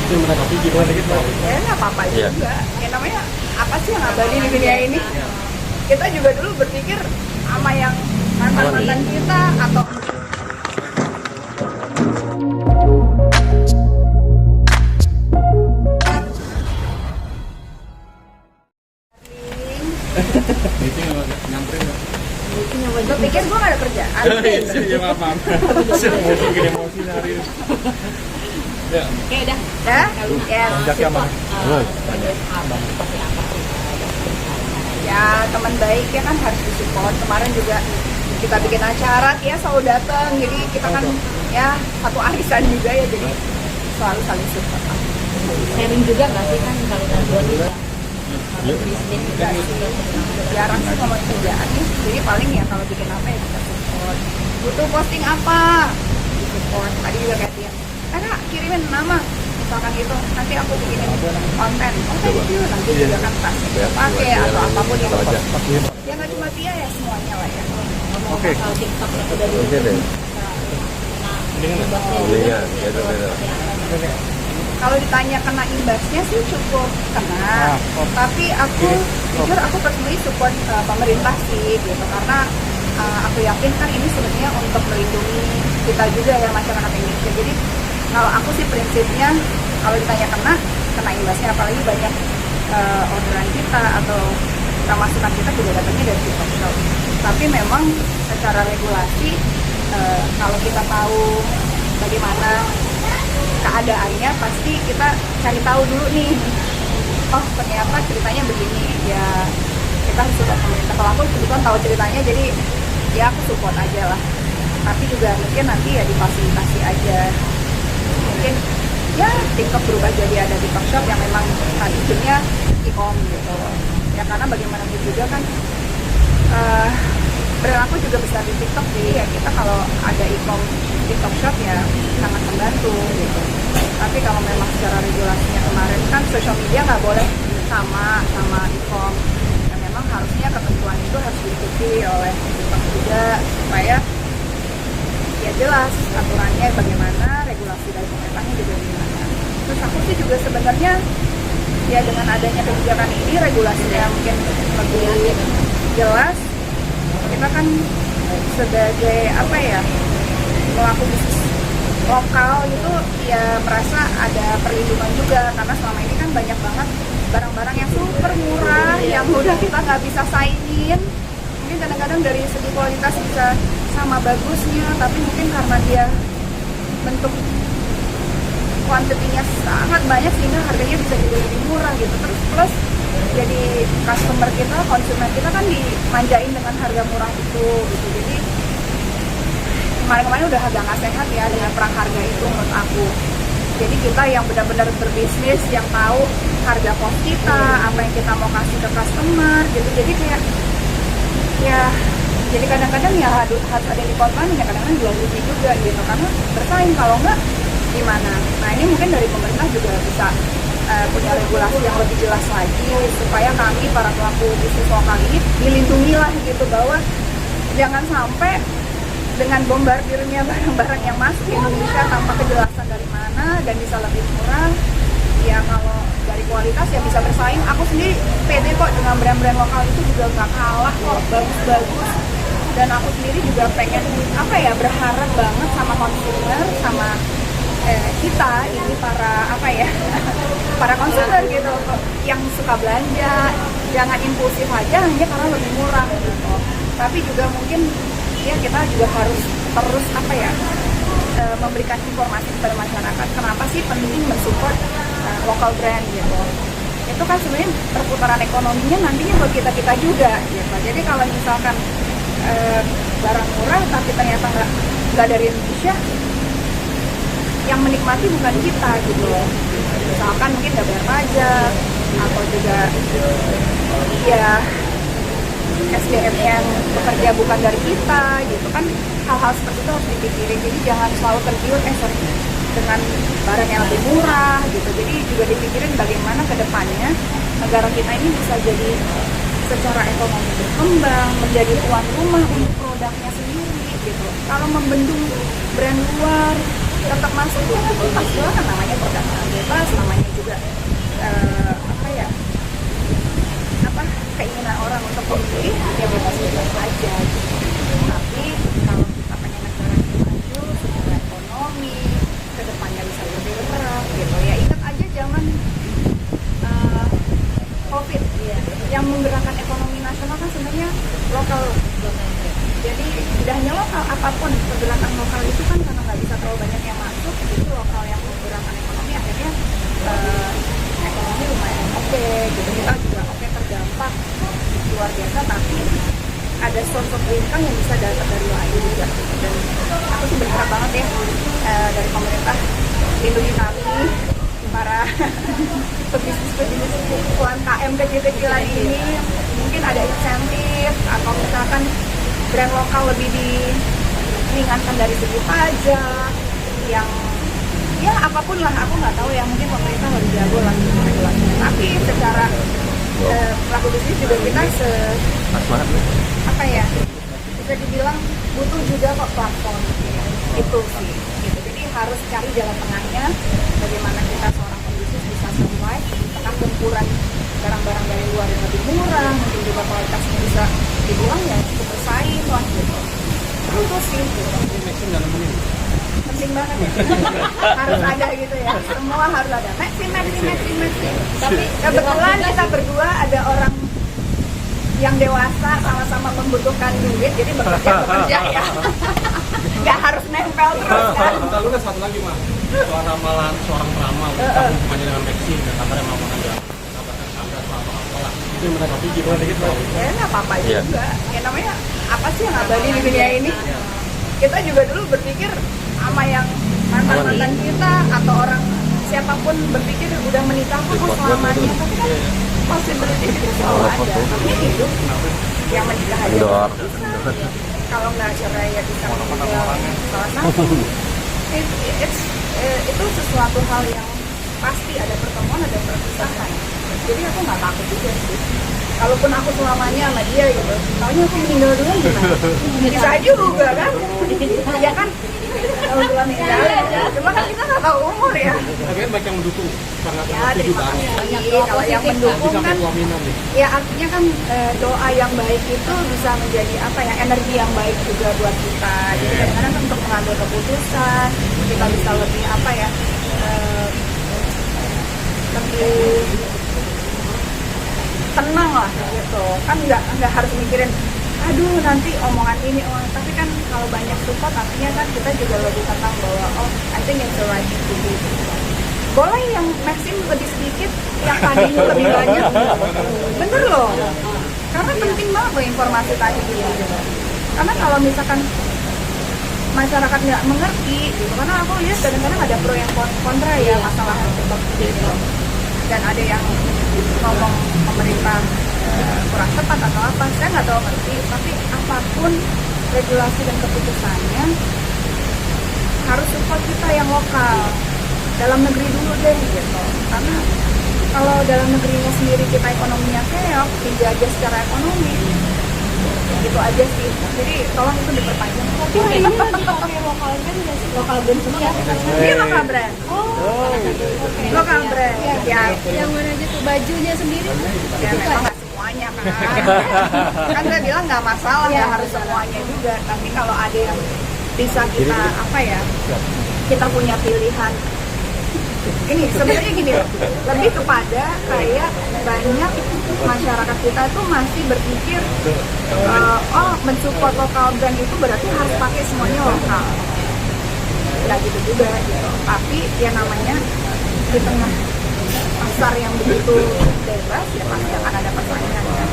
Itu menanggapi gimana gitu? Ya nggak apa-apa juga. Ya namanya apa sih yang abadi di dunia ini? Kita juga dulu berpikir sama yang mantan-mantan kita atau lo pikir gue gak ada kerjaan? Iya, maaf. Mungkin emosi hari ini. Ya. Oke, udah. Dah? Ya. Ya, teman baik ya kan harus disupport. Kemarin juga kita bikin acara, ya selalu datang. Jadi kita kan ya satu arisan juga ya, jadi selalu saling support. Sharing juga nggak sih kan kalau gangguan juga? Bisnis juga Jarang sih ngomong kerjaan nih. Jadi paling ya kalau bikin apa ya kita support. Butuh posting apa? Di support. Tadi juga kayak dia, Kak, kirimin nama. Misalkan gitu, nanti aku bikinin konten. Oh, thank you. Nanti juga kan pasti pakai atau apapun yang ya nggak cuma dia ya, semuanya lah ya. Oke. kalau TikTok itu udah dulu. Kalau ditanya kena imbasnya sih cukup kena, tapi aku jujur aku personally support pemerintah sih gitu, karena aku yakin kan ini sebenarnya untuk melindungi kita juga ya, masyarakat Indonesia. Jadi kalau aku sih prinsipnya kalau ditanya kena imbasnya, apalagi banyak orderan kita atau masukan kita juga datangnya dari TikTok Shop. Tapi memang secara regulasi kalau kita tahu bagaimana keadaannya, pasti kita cari tahu dulu nih, oh ternyata ceritanya begini ya, kita harus support pemerintah. Kalau aku kebetulan tahu ceritanya, jadi ya aku support aja lah. Tapi juga mungkin nanti ya difasilitasi aja, mungkin ya TikTok berubah jadi ada TikTok Shop yang memang tadinya e-com gitu ya, karena bagaimanapun juga kan brand aku juga besar di TikTok, jadi ya kita kalau ada e-com TikTok Shop ya sangat membantu gitu. Tapi kalau memang secara regulasinya kemarin kan social media nggak boleh sama e-com, dan memang harusnya ketentuan itu harus diikuti oleh TikTok juga supaya ya jelas aturannya bagaimana, regulasi dari pemerintahnya juga gimana. Terus aku sih juga sebenarnya ya dengan adanya kebijakan ini, regulasinya mungkin lebih jelas, kita kan sebagai apa ya, pelaku bisnis lokal itu ya merasa ada perlindungan juga, karena selama ini kan banyak banget barang-barang yang super murah yang udah kita nggak bisa saingin. Mungkin kadang-kadang dari segi kualitas bisa sama bagusnya, tapi mungkin karena dia bentuk kuantitinya sangat banyak sehingga harganya bisa jadi lebih murah gitu. Terus plus jadi customer kita, konsumen kita kan dimanjain dengan harga murah itu gitu. Jadi kemarin-kemarin udah agak nggak sehat ya dengan perang harga itu menurut aku. Jadi kita yang benar-benar berbisnis, yang tahu harga cost kita, apa yang kita mau kasih ke customer gitu. Jadi kayak ya, jadi kadang-kadang ya harus ada di korban, ya kadang-kadang jual rugi juga gitu, karena bersaing. Kalau enggak gimana? Nah ini mungkin dari pemerintah juga bisa punya regulasi yang lebih jelas lagi, supaya kami para pelaku bisnis lokal ini dilindungi lah gitu, bahwa jangan sampai dengan bombardirnya barang-barang yang masuk ke Indonesia tanpa kejelasan dari mana dan bisa lebih murah. Ya kalau dari kualitas ya bisa bersaing. Aku sendiri pede kok dengan brand-brand lokal itu juga nggak kalah kok, bagus-bagus. Dan aku sendiri juga pengen apa ya, berharap banget sama konsumer, sama kita ini para apa ya para konsumen gitu yang suka belanja, jangan impulsif aja hanya karena lebih murah gitu. Tapi juga mungkin ya kita juga harus terus apa ya, memberikan informasi kepada masyarakat kenapa sih penting mensupport lokal brand gitu. Itu kan sebenarnya perputaran ekonominya nantinya buat kita juga gitu. Jadi kalau misalkan barang murah tapi ternyata nggak dari Indonesia, yang menikmati bukan kita gitu. Misalkan mungkin nggak bayar pajak, atau juga ya SDM yang bekerja bukan dari kita gitu kan. Hal-hal seperti itu harus dipikirin. Jadi jangan selalu tergiur dengan barang yang lebih murah gitu. Jadi juga dipikirin bagaimana kedepannya negara kita ini bisa jadi secara ekonomi berkembang, menjadi tuan rumah untuk produknya sendiri gitu. Kalau membendung brand luar tetap masuk, itu kan namanya produk bebas, apapun pergerakan lokal itu kan karena nggak bisa terlalu banyak yang masuk, jadi lokal yang menggerakkan ekonomi akhirnya ekonomi lumayan oke gitu, kita juga oke terdampak luar biasa, tapi ada source of income yang bisa datang dari lain juga. Dan aku sih berharap banget ya dari pemerintah lindungi kami para pebisnis UMKM kecil-kecilan ini, mungkin ada insentif atau misalkan brand lokal lebih diringankan dari segi pajak yang ya apapun lah, aku nggak tahu ya, mungkin pemerintah lebih jago lah regulasinya, tapi secara pelaku bisnis juga kita apa ya, bisa dibilang butuh juga kok platform itu sih gitu. Jadi harus cari jalan tengahnya, bagaimana kita seorang pebisnis bisa survive di tengah gempuran barang-barang dari luar yang lebih murah, mungkin juga kualitasnya bisa dibilang ya cukup bersaing lah gitu. Itu sih gitu. Penting banget ya. Harus ada gitu ya, semua harus ada maxi. Tapi kebetulan kita berdua ada orang yang dewasa, sama-sama membutuhkan duit, jadi bekerja ya. Nggak harus nempel terus kan. Lalu kan satu lagi mah, soal ramalan seorang peramal, kita hubungannya dengan Maxi, dan katanya mau ada apalah. Itu yang mereka pikir dikit Pak. Ya nggak apa-apa juga. Ya namanya apa sih yang abadi di dunia ini? Kita juga dulu berpikir sama yang mantan kita atau orang siapapun berpikir udah menikah kok selamanya, tapi kan possibility itu selalu ada. Namanya hidup, yang menikah aja bisa. Kalau nggak cerai ya bisa meninggal salah satu. Itu sesuatu hal yang pasti ada pertemuan, ada perpisahan. Jadi aku nggak takut juga sih. Kalaupun aku selamanya sama dia gitu, taunya aku meninggal dulu gimana? Bisa juga kan? Ya kan? Kalau dulu meninggal, cuma kan kita nggak tahu umur ya. Tapi kan banyak yang mendukung, sangat Ya setuju terima banget. kasih. Kalau yang mendukung Sampai kan, pelaminan nih. ya artinya kan doa yang baik itu bisa menjadi apa ya, energi yang baik juga buat kita. Jadi kadang-kadang kan untuk mengambil keputusan kita bisa lebih apa ya, lebih tenang lah gitu. Kan nggak harus mikirin aduh nanti omongan ini tapi kan kalau banyak support artinya kan kita juga lebih tenang bahwa oh I think it's the right thing to do. Boleh yang Maxim lebih sedikit, yang tadinya lebih banyak, bener loh, karena penting banget loh informasi tadi gitu. Karena kalau misalkan masyarakat nggak mengerti gitu, karena aku lihat kadang-kadang ada pro yang kontra ya masalah support gitu, dan ada yang ngomong pemerintah kurang tepat atau apa, saya nggak tahu ngerti, tapi apapun regulasi dan keputusannya harus support kita yang lokal, dalam negeri dulu deh gitu. Karena kalau dalam negerinya sendiri kita ekonominya keok, dijajah secara ekonomi, gitu aja sih. Jadi tolong itu diperpanjang. Tapi ini lagi pakai lokal brand nggak sih? Lokal brand semua ya? Ini lokal brand. Lokal brand. Ya, Yang mana aja tuh bajunya sendiri? ya memang nggak semuanya kan. Kan saya bilang nggak masalah, nggak harus semuanya juga. Tapi kalau ada yang bisa kita apa ya, kita punya pilihan. Ini sebenarnya gini loh, lebih kepada kayak banyak masyarakat kita tuh masih berpikir oh mensupport lokal brand itu berarti harus pakai semuanya lokal. Nggak gitu juga gitu. Tapi ya namanya di tengah pasar yang begitu bebas ya pasti akan ada persaingan kan.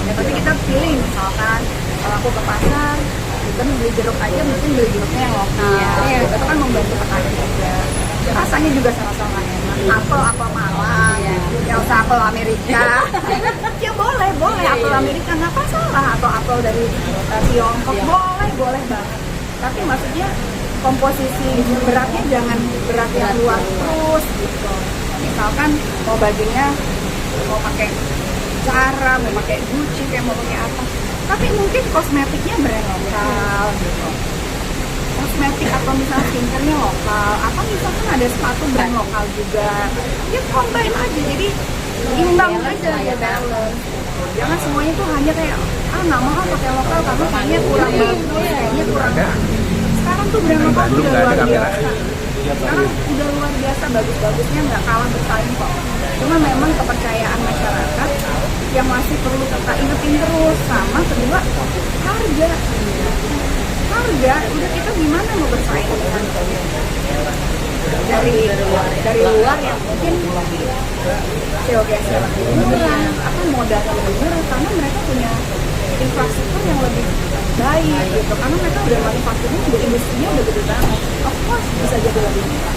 Ya, tapi kita pilih misalkan kalau aku ke pasar kita beli jeruk aja mungkin beli jeruknya yang lokal. Ya, itu kan membantu petani juga. Rasanya juga sama-sama enak. Apel Malang, yang usah apel Amerika. Ya boleh apel Amerika nggak masalah, atau apel dari Tiongkok boleh banget. Tapi maksudnya komposisi beratnya jangan berat yang luar terus gitu. Misalkan mau bajunya mau pakai Zara, mau pakai Gucci, kayak mau pakai apa. Tapi mungkin kosmetiknya brand lokal gitu. Kosmetik atau misalnya skincare-nya lokal, atau misalkan ada sepatu brand lokal juga, ya combine aja, jadi imbang aja ya, balance. Jangan semuanya tuh hanya kayak nggak mau pakai lokal karena kayaknya kurang bagus, kayaknya kurang. Sekarang tuh brand lokal tuh udah luar biasa. Sekarang udah luar biasa, bagus-bagusnya nggak kalah bersaing kok. Cuma memang kepercayaan masyarakat yang masih perlu kita ingetin terus, sama kedua harga harga, udah kita gimana mau bersaing dengan dari luar yang mungkin COGS-nya lebih murah, apa modalnya lebih murah karena mereka punya infrastruktur yang lebih baik gitu, karena mereka udah manufakturnya, udah industrinya udah gede banget, of course bisa jadi lebih murah.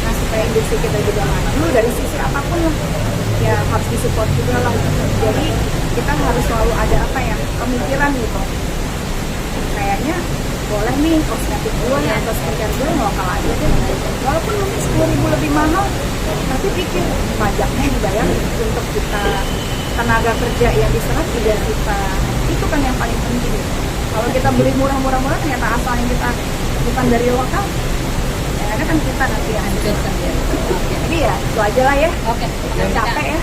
Nah supaya industri kita juga maju dari sisi apapun lah, ya harus disupport juga lah. Jadi kita harus selalu ada apa ya, pemikiran gitu. Kayaknya boleh nih kosmetik gue atau skincare gue lokal aja deh. Walaupun mungkin 10.000 lebih mahal, tapi pikir pajaknya dibayar untuk kita, tenaga kerja yang diserap juga kita. Itu kan yang paling penting. Kalau kita beli murah-murah ternyata asalnya kita bukan dari lokal, ya ada kan kita nanti yang hancur sendiri. Jadi ya itu aja lah ya. Oke. Capek ya.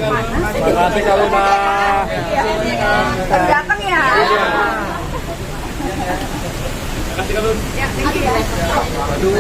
Panas. Terima kasih Kak Luna. Iya. Baru datang ya. Terima kasih Kak Luna. Ya, thank you ya. Aduh.